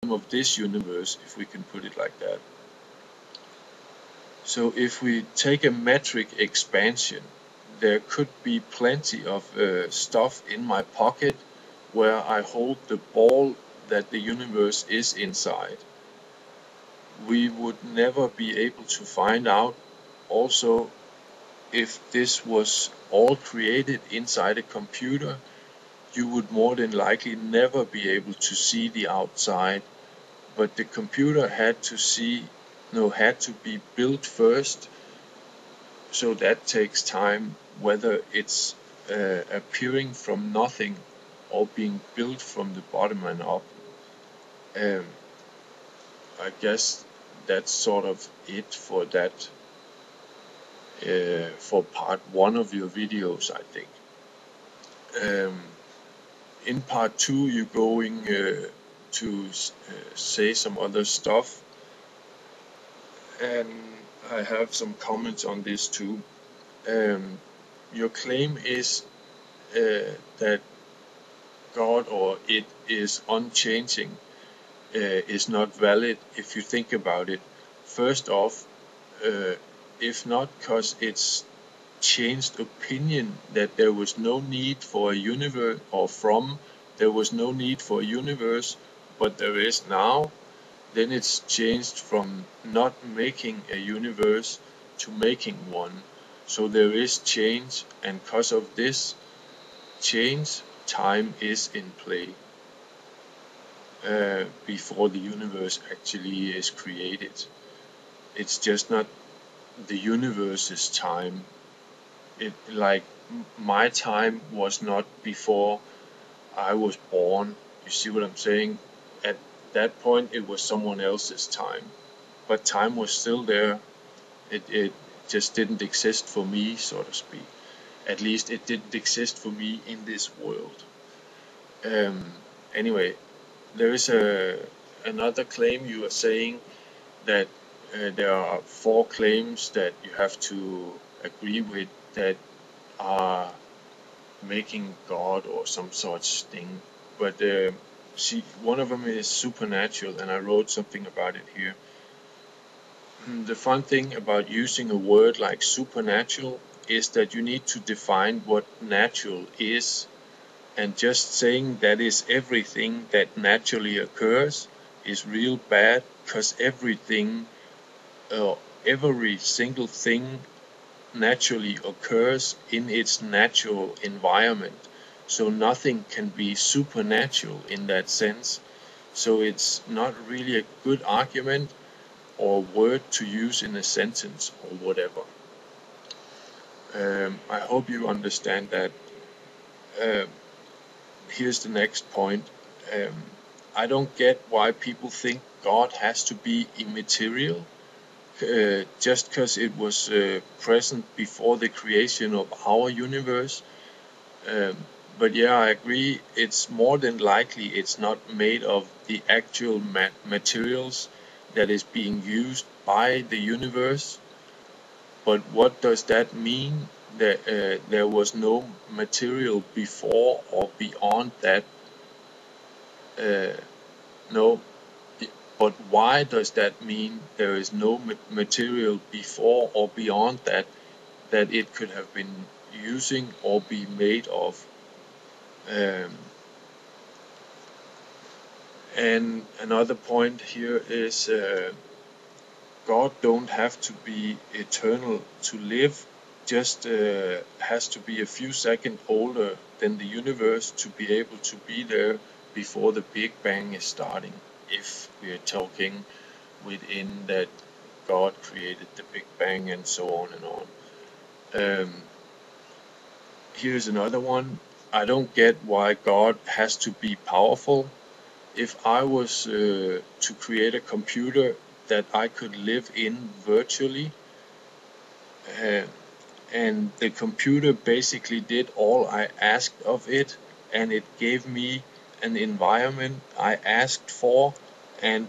of this universe, if we can put it like that. So if we take a metric expansion, there could be plenty of stuff in my pocket where I hold the ball that the universe is inside. We would never be able to find out also if this was all created inside a computer. You would more than likely never be able to see the outside, but the computer had to be built first, so that takes time, whether it's appearing from nothing or being built from the bottom and up. I guess that's sort of it for that, for part 1 of your videos, I think. In part 2, you're going to say some other stuff, and I have some comments on this too. Your claim is that God, or it is unchanging, is not valid if you think about it. First off, if not because it's changed opinion that there was no need for a universe, there was no need for a universe, but there is now, then it's changed from not making a universe to making one. So there is change, and because of this change, time is in play before the universe actually is created. It's just not the universe's time. Like my time was not before I was born. You see what I'm saying? At that point, it was someone else's time, but time was still there. It just didn't exist for me, so to speak. At least it didn't exist for me in this world. Anyway, there is another claim. You are saying that there are 4 claims that you have to agree with that are making God or some such thing. But see, one of them is supernatural, and I wrote something about it here. The fun thing about using a word like supernatural is that you need to define what natural is, and just saying that is everything that naturally occurs is real bad, because every single thing naturally occurs in its natural environment. So nothing can be supernatural in that sense. So it's not really a good argument or word to use in a sentence or whatever. I hope you understand that. Here's the next point. I don't get why people think God has to be immaterial. Just because it was present before the creation of our universe. But yeah, I agree, it's more than likely it's not made of the actual materials that is being used by the universe. But what does that mean? That there was no material before or beyond that? No. But why does that mean there is no material before or beyond that it could have been using or be made of? And another point here is God don't have to be eternal to live, just has to be a few seconds older than the universe to be able to be there before the Big Bang is starting, if we are talking within that God created the Big Bang and so on and on. Here's another one. I don't get why God has to be powerful. If I was to create a computer that I could live in virtually, and the computer basically did all I asked of it, and it gave me an environment I asked for, and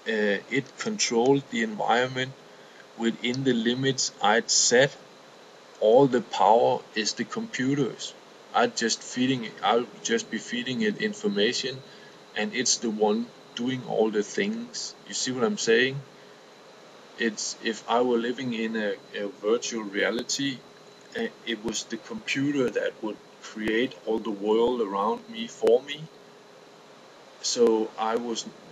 it controlled the environment within the limits I'd set. All the power is the computer's. I'll just be feeding it information, and it's the one doing all the things. You see what I'm saying? It's if I were living in a virtual reality, it was the computer that would create all the world around me for me. So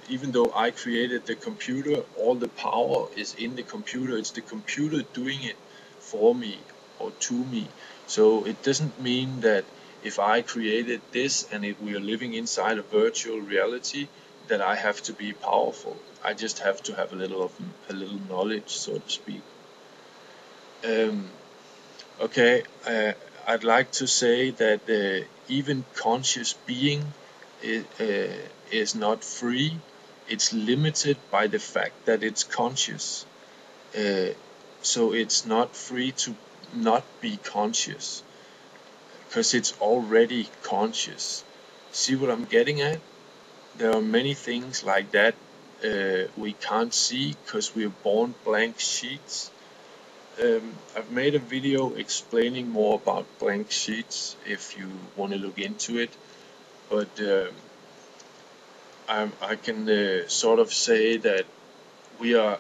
even though I created the computer, all the power is in the computer. It's the computer doing it for me or to me. So it doesn't mean that if I created this and if we are living inside a virtual reality, that I have to be powerful. I just have to have a little knowledge, so to speak. Okay, I'd like to say that even conscious being is not free. It's limited by the fact that it's conscious. So it's not free to not be conscious, because it's already conscious. See what I'm getting at? There are many things like that we can't see because we're born blank sheets. I've made a video explaining more about blank sheets if you want to look into it, but I can sort of say that we are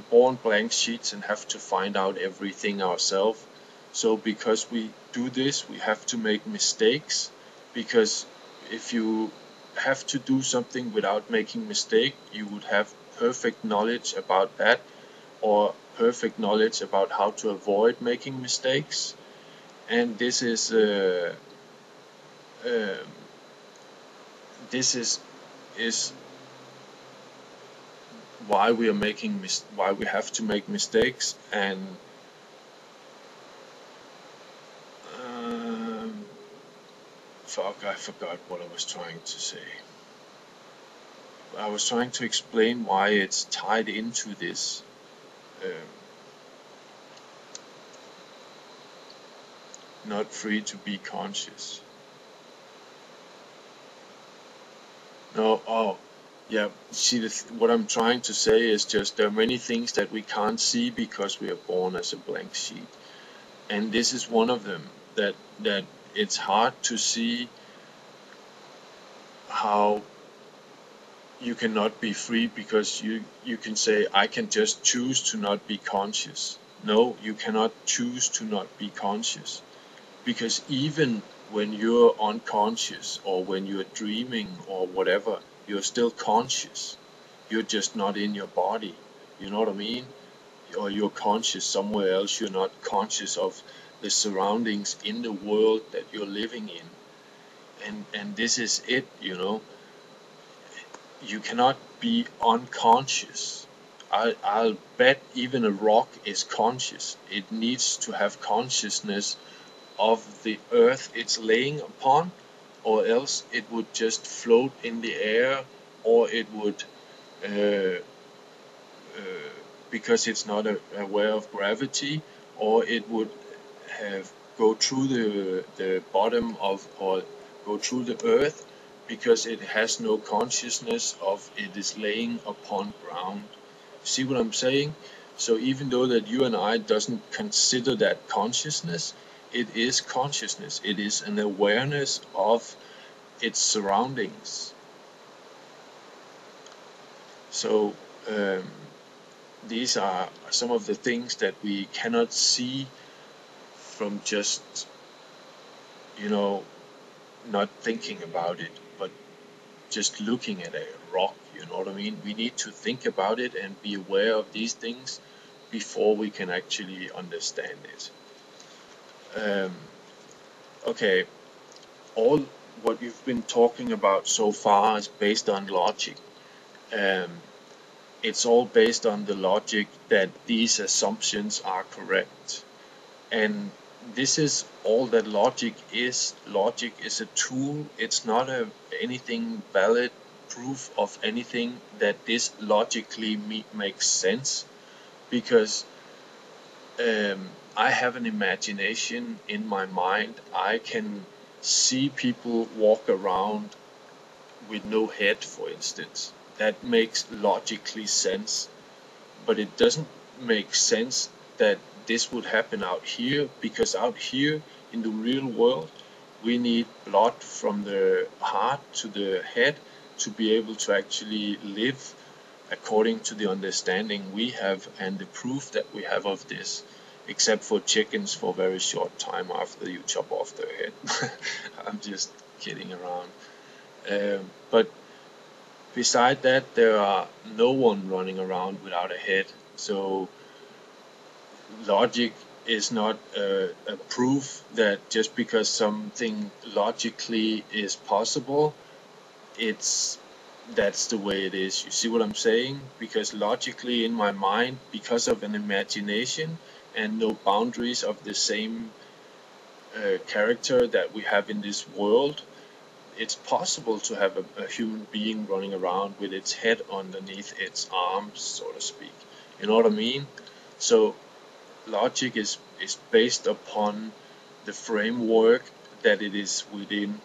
born blank sheets and have to find out everything ourselves. So because we do this, we have to make mistakes, because if you have to do something without making mistake, you would have perfect knowledge about that, or perfect knowledge about how to avoid making mistakes. And this is is why we are why we have to make mistakes. And fuck, I forgot what I was trying to say. I was trying to explain why it's tied into this. Not free to be conscious. No, oh, yeah. See, what I'm trying to say is just there are many things that we can't see because we are born as a blank sheet, and this is one of them. That it's hard to see how you cannot be free, because you can say, I can just choose to not be conscious. No, you cannot choose to not be conscious, because even when you're unconscious or when you're dreaming or whatever, you're still conscious. You're just not in your body. You know what I mean? Or you're conscious somewhere else. You're not conscious of the surroundings in the world that you're living in. And this is it, you know. You cannot be unconscious. I'll bet even a rock is conscious. It needs to have consciousness of the earth it's laying upon, or else it would just float in the air, or it would because it's not aware of gravity, or it would have go through the bottom of, or go through the earth, because it has no consciousness of it is laying upon ground. See what I'm saying? So even though that you and I doesn't consider that consciousness, it is consciousness. It is an awareness of its surroundings. So these are some of the things that we cannot see from just, you know, not thinking about it, but just looking at a rock. You know what I mean? We need to think about it and be aware of these things before we can actually understand it. Okay, all what you've been talking about so far is based on logic. It's all based on the logic that these assumptions are correct. And this is all that logic is. Logic is a tool. It's not anything valid proof of anything that this logically makes sense, because I have an imagination in my mind. I can see people walk around with no head, for instance. That makes logically sense, but it doesn't make sense that this would happen out here, because out here in the real world we need blood from the heart to the head, to be able to actually live according to the understanding we have and the proof that we have of this, except for chickens for a very short time after you chop off their head. I'm just kidding around. But beside that, there are no one running around without a head. So logic is not a proof that just because something logically is possible, that's the way it is. You see what I'm saying? Because logically in my mind, because of an imagination and no boundaries of the same character that we have in this world, it's possible to have a human being running around with its head underneath its arms, so to speak. You know what I mean? So logic is based upon the framework that it is within